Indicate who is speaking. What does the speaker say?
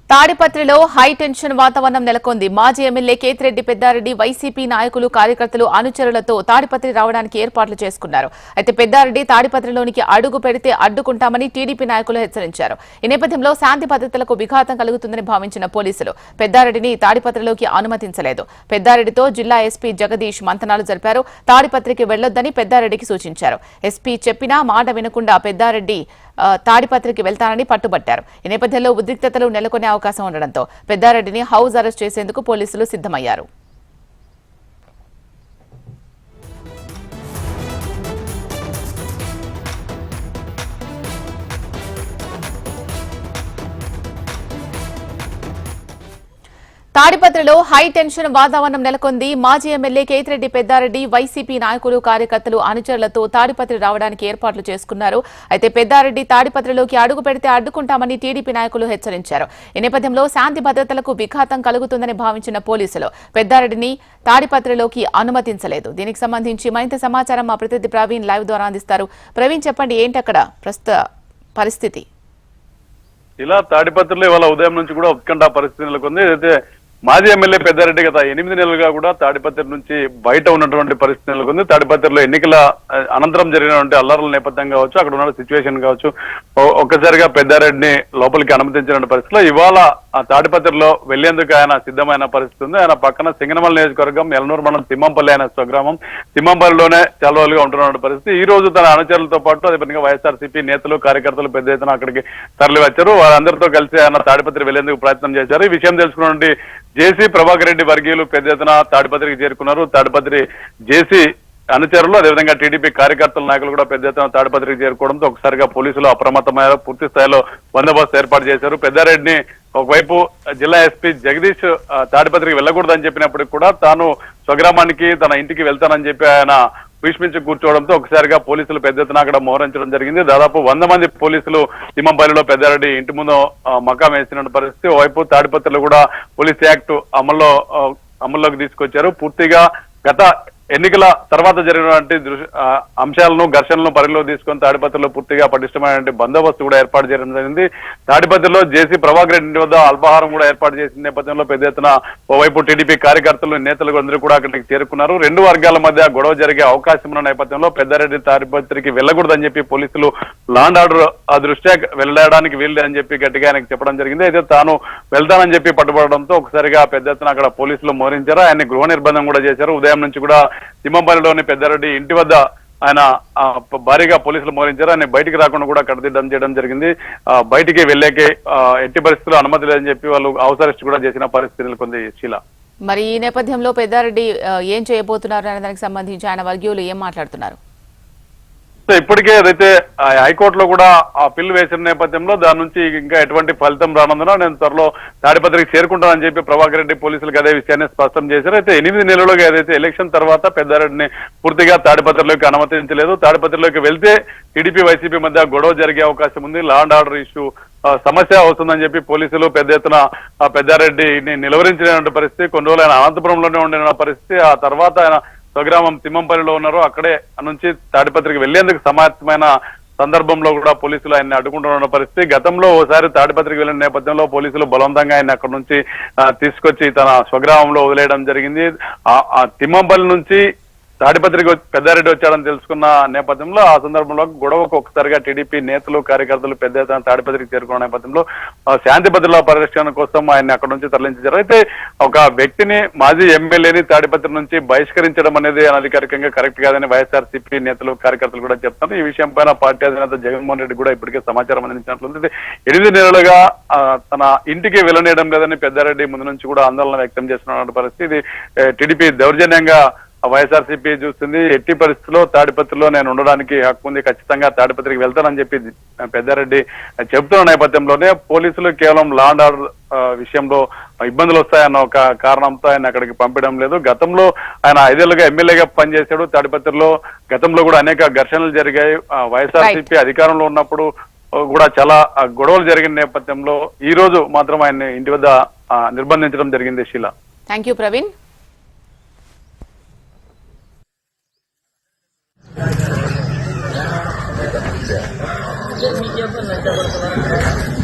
Speaker 1: తాడిపత్రిలో high tension వాతావరణం నెలకొంది. మాజీ ఎమ్మెల్యే కేతిరెడ్డి పెద్దారెడ్డి వైసీపీ నాయకులు కార్యకర్తలు అనుచరులతో తాడిపత్రి రావడానికి ఏర్పాట్లు చేసుకున్నారు. అయితే పెద్దారెడ్డి తాడిపత్రిలోనికి అడుగు పెడితే అడ్డుకుంటామని టీడీపీ నాయకులు హెచ్చరించారు. ఈ నేపథ్యంలో శాంతి భద్రతలకు విఘాతం కలుగుతుందని భావించిన పోలీసులు పెద్దారెడ్డిని తాడిపత్రిలోకి అనుమతించలేదు. పెద్దారెడ్డితో జిల్లా ఎస్పీ జగదీష్ మంతనాలు జరిపారు. తాడిపత్రికి వెళ్లొద్దని పెద్దారెడ్డికి సూచించారు. ఎస్పీ చెప్పినా మాట వినకుండా పెద్దారెడ్డి తాడిపత్రికి వెళ్తానని పట్టుబట్టారు. ఈ నేపథ్యంలో ఉద్రిక్తతలు నెలకొనే అవకాశం ఉండడంతో పెద్దారెడ్డిని హౌస్ అరెస్ట్ చేసేందుకు పోలీసులు సిద్ధమయ్యారు. తాడిపత్రిలో హై టెన్షన్ వాతావరణం నెలకొంది. మాజీ ఎమ్మెల్యే కేతిరెడ్డి పెద్దారెడ్డి వైసీపీ నాయకులు కార్యకర్తలు అనుచరులతో తాడిపత్రి రావడానికి ఏర్పాట్లు చేసుకున్నారు. అయితే పెద్దారెడ్డి తాడిపత్రిలోకి అడుగు పెడితే అడ్డుకుంటామని టీడీపీ నాయకులు హెచ్చరించారు. ఈ నేపథ్యంలో శాంతి భద్రతలకు విఘాతం కలుగుతుందని భావించిన పోలీసులు పెద్దారెడ్డిని తాడిపత్రిలోకి అనుమతించలేదు. దీనికి సంబంధించి మరింత సమాచారం మా ప్రతినిధి ప్రవీణ్ లైవ్ ద్వారా అందిస్తారు. ప్రవీణ్, చెప్పండి, ఏంటి అక్కడ ప్రస్తుత పరిస్థితి?
Speaker 2: ఇలా తాడిపత్రిలో ఇవాళ ఉదయం నుంచి కూడా ఉత్కంఠ పరిస్థితి నెలకొంది. అయితే మాజీ ఎమ్మెల్యే పెద్దారెడ్డి గత 8 నెలలుగా కూడా తాడిపత్రి నుంచి బయట ఉన్నటువంటి పరిస్థితి నెలకొంది. తాడిపత్రిలో ఎన్నికల అనంతరం జరిగినటువంటి అల్లర్ల నేపథ్యం కావచ్చు, అక్కడ ఉన్న సిచ్యువేషన్ కావచ్చు, ఒక్కసారిగా పెద్దారెడ్డిని లోపలికి అనుమతించిన పరిస్థితిలో ఇవాళ ఆ తాడిపత్రిలో వెళ్లేందుకు ఆయన సిద్ధమైన పరిస్థితి ఉంది. ఆయన పక్కన సింగనమల నియోజకవర్గం ఎలనూరు మండలం తిమ్మంపల్లి ఆయన స్వగ్రామం. తిమ్మంపల్లిలోనే చాలా రోజులుగా ఉంటున్న పరిస్థితి. ఈ రోజు తన అనుచరులతో పాటు అదేవిధంగా వైఎస్ఆర్సీపీ నేతలు కార్యకర్తలు పెద్ద ఎత్తున అక్కడికి తరలి వచ్చారు. వారందరితో కలిసి ఆయన తాడిపత్రి వెళ్లేందుకు ప్రయత్నం చేశారు. ఈ విషయం తెలుసుకున్నటువంటి జేసీ ప్రభాకర్ రెడ్డి వర్గీయులు పెద్ద ఎత్తున తాడిపత్రికి చేరుకున్నారు. తాడిపత్రి జేసీ అనుచరులు అదేవిధంగా టీడీపీ కార్యకర్తల నాయకులు కూడా పెద్ద ఎత్తున తాడిపత్రికి చేరుకోవడంతో ఒకసారిగా పోలీసులు అప్రమత్తమయ్యారు. పూర్తి స్థాయిలో బందోబస్తు ఏర్పాటు చేశారు. పెద్దారెడ్డిని ఒకవైపు జిల్లా ఎస్పీ జగదీష్ తాడిపత్రికి వెళ్లకూడదని చెప్పినప్పటికీ కూడా తాను స్వగ్రామానికి తన ఇంటికి వెళ్తానని చెప్పి ఆయన భీష్మించి కూర్చోవడంతో ఒకసారిగా పోలీసులు పెద్ద ఎత్తున అక్కడ మోహరించడం జరిగింది. దాదాపు 100 మంది పోలీసులు తిమ్మంపల్లిలో పెద్దారెడ్డి ఇంటి ముందు మకాం వేసిన పరిస్థితి. ఓవైపు తాడిపత్రిలో కూడా పోలీస్ యాక్ట్ అమల్లోకి తీసుకొచ్చారు. పూర్తిగా గత ఎన్నికల తర్వాత జరిగినటువంటి అంశాలను ఘర్షణలను పరిగణలో తీసుకొని తాడిపత్రిలో పూర్తిగా పటిష్టమైనటువంటి బందోబస్తు కూడా ఏర్పాటు చేయడం జరిగింది. తాడిపత్రిలో జేసీ ప్రభాకర్ రెడ్డి వద్ద అల్పాహారం కూడా ఏర్పాటు చేసిన నేపథ్యంలో పెద్ద ఎత్తున ఓవైపు టీడీపీ కార్యకర్తలు నేతలు అందరూ కూడా అక్కడికి చేరుకున్నారు. 2 వర్గాల మధ్య గొడవ జరిగే అవకాశం ఉన్న నేపథ్యంలో పెద్దారెడ్డి తాడిపత్రికి వెళ్లకూడదని చెప్పి పోలీసులు లాండ్ ఆర్డర్ దృష్ట్యా వెళ్ళడానికి వీల్లేదని చెప్పి గట్టిగా ఆయనకు చెప్పడం జరిగింది. అయితే తాను వెళ్తానని చెప్పి పట్టుబడడంతో ఒకసారిగా పెద్ద ఎత్తున అక్కడ పోలీసులు మోహరించారు. ఆయన్ని గృహ నిర్బంధం కూడా చేశారు. ఉదయం నుంచి కూడా తిమ్మంపల్లిలోని పెద్దారెడ్డి ఇంటి వద్ద ఆయన భారీగా పోలీసులు మోహరించారు. ఆయన బయటికి రాకుండా కూడా కట్టదిడ్డం చేయడం జరిగింది. బయటికి వెళ్లేకే ఎట్టి పరిస్థితుల్లో అనుమతి లేదని చెప్పి వాళ్ళు హౌస్ అరెస్ట్ కూడా చేసిన పరిస్థితి నెలకొంది. శీల,
Speaker 1: మరి ఈ నేపథ్యంలో పెద్దారెడ్డి ఏం చేయబోతున్నారు అనే దానికి సంబంధించి ఆయన వర్గీయులు ఏం మాట్లాడుతున్నారు?
Speaker 2: ఇప్పటికే ఏదైతే హైకోర్టులో కూడా ఆ పిల్లు వేసిన నేపథ్యంలో దాని నుంచి ఇంకా ఎటువంటి ఫలితం రానందున నేను త్వరలో తాడిపత్రికి చేరుకుంటానని చెప్పి ప్రభాకర్ రెడ్డి పోలీసులకు అదే విషయాన్ని స్పష్టం చేశారు. అయితే 8 నెలలుగా ఏదైతే ఎలక్షన్ తర్వాత పెద్దారెడ్డిని పూర్తిగా తాడిపత్రిలోకి అనుమతించలేదు. తాడిపత్రిలోకి వెళ్తే టీడీపీ వైసీపీ మధ్య గొడవ జరిగే అవకాశం ఉంది, లా అండ్ ఆర్డర్ ఇష్యూ సమస్య అవుతుందని చెప్పి పోలీసులు పెద్ద ఎత్తున పెద్దారెడ్డిని నిలువరించిన పరిస్థితి. కొన్ని రోజులు ఆయన అనంతపురంలోనే ఉండిన పరిస్థితి. ఆ తర్వాత ఆయన స్వగ్రామం తిమ్మంపల్లిలో ఉన్నారు. అక్కడే నుంచి తాడిపత్రికి వెళ్లేందుకు సమాయత్తమైన సందర్భంలో కూడా పోలీసులు ఆయన్ని అడ్డుకుంటున్న పరిస్థితి. గతంలో ఓసారి తాడిపత్రికి వెళ్లిన నేపథ్యంలో పోలీసులు బలవంతంగా ఆయన అక్కడ నుంచి తీసుకొచ్చి తన స్వగ్రామంలో వదిలేయడం జరిగింది. ఆ తిమ్మంపల్లి నుంచి తాడిపత్రికి పెద్దారెడ్డి వచ్చాడని తెలుసుకున్న నేపథ్యంలో ఆ సందర్భంలో గొడవకు ఒకసారిగా టీడీపీ నేతలు కార్యకర్తలు పెద్ద ఎత్తున తాడిపత్రికి చేరుకున్న నేపథ్యంలో శాంతి భద్రతల పరిరక్షణ కోసం ఆయన్ని అక్కడ నుంచి తరలించారు. అయితే ఒక వ్యక్తిని మాజీ ఎమ్మెల్యేని తాడిపత్రి నుంచి బహిష్కరించడం అనేది అనధికారికంగా కరెక్ట్ కాదని వైఎస్ఆర్సీపీ నేతలు కార్యకర్తలు కూడా చెప్తున్నారు. ఈ విషయం పైన పార్టీ అధినేత జగన్మోహన్ రెడ్డి కూడా ఇప్పటికే సమాచారం అందించినట్లుంది. 8 నెలలుగా తన ఇంటికి వెళ్ళనేయడం లేదని పెద్దారెడ్డి ముందు నుంచి కూడా ఆందోళన వ్యక్తం చేస్తున్న పరిస్థితి. టీడీపీ దౌర్జన్యంగా వైఎస్ఆర్సీపీ చూస్తుంది. ఎట్టి పరిస్థితుల్లో తాడిపత్రిలో నేను ఉండడానికి హక్కు ఉంది, ఖచ్చితంగా తాడిపత్రికి వెళ్తానని చెప్పి పెద్దారెడ్డి చెబుతున్న నేపథ్యంలోనే పోలీసులు కేవలం లా అండ్ ఆర్డర్ విషయంలో ఇబ్బందులు వస్తాయన్న ఒక కారణంతో ఆయన అక్కడికి పంపడం లేదు. గతంలో ఆయన 5 ఏళ్లుగా ఎమ్మెల్యేగా పనిచేశాడు తాడిపత్రిలో. గతంలో కూడా అనేక ఘర్షణలు జరిగాయి. వైఎస్ఆర్సీపీ అధికారంలో ఉన్నప్పుడు కూడా చాలా గొడవలు జరిగిన నేపథ్యంలో ఈ రోజు మాత్రం ఆయన్ని ఇంటి వద్ద నిర్బంధించడం జరిగింది. శీల,
Speaker 1: థ్యాంక్ యూ ప్రవీణ్.
Speaker 3: మీకేం